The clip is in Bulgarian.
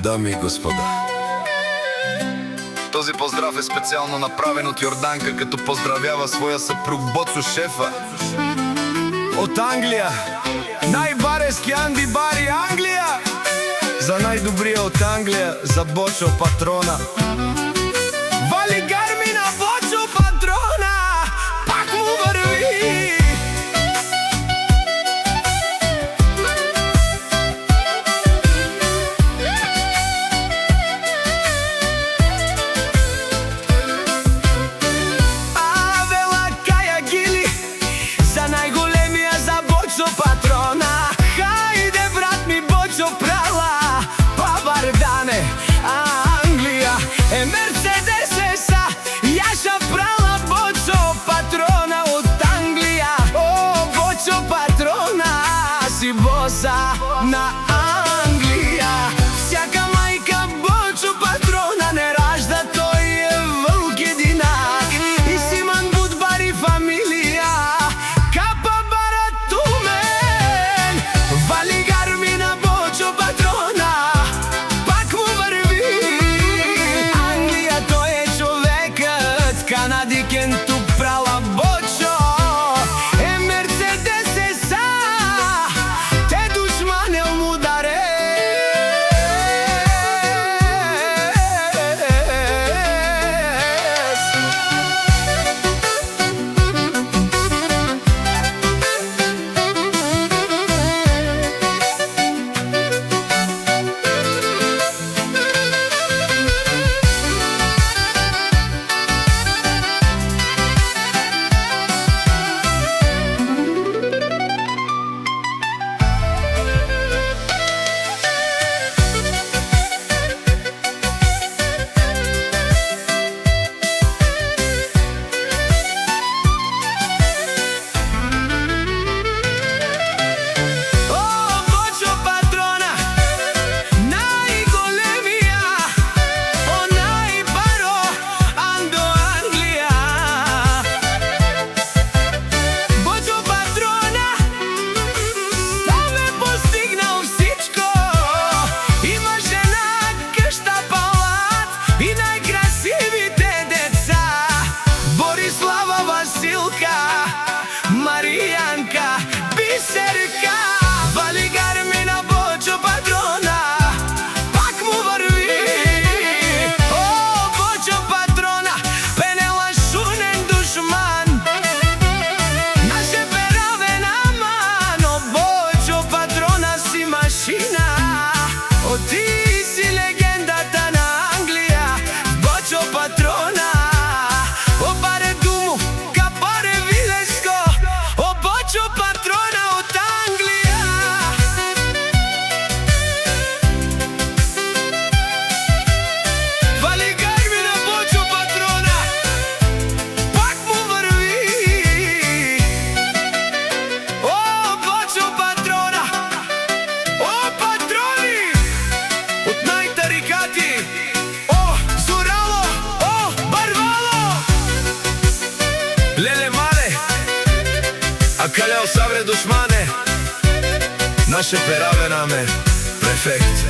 Дами и господа, този поздрав е специално направен от Йорданка, като поздравява своя съпруг Боцо Шефа от Англия. Най-барески Анди Бари Англия, за най-добрия от Англия, за Бочо Патрона. Вали Гармина, Бочо Патрона, пак му върви. Авела Кая Гили, за най-големия, за Бочо Патрона. Хайде, брат ми, Бочо прала, Павардане, Англия е Мерцедес-еса, Яша прала Бочо Патрона от Англия. О, Бочо Патрона, си боса на Англия. Всяка майка Бочо Патрона не ражда, той е вълк единак. И Симан Будбари фамилия, Капа Баратумен. Вали Гармина, Бочо Патрона, пак му върви. Англия, той е човекът, канадикен, тук прала Бочо е Мерцедес-еса, те душманел му даре. Мариянка, Бисерка, вали Гармина, Бочо Патрона, пак му върви. О, Бочо Патрона, пенела шунен душман, наше перавен аман. О, Бочо Патрона, си машина, о, ти си легендата на Англия. Бочо Патрона, о, баре думу, капаре вилеско, о, Бочо Патрона от Англия. Вали Гармина, Бочо Патрона, пак му върви. О, Бочо Патрона, о, патрони от най-тарикати. О, Зорало, о, Барвало, леле мале, а калял сабре душмане, наше пераве наме префект.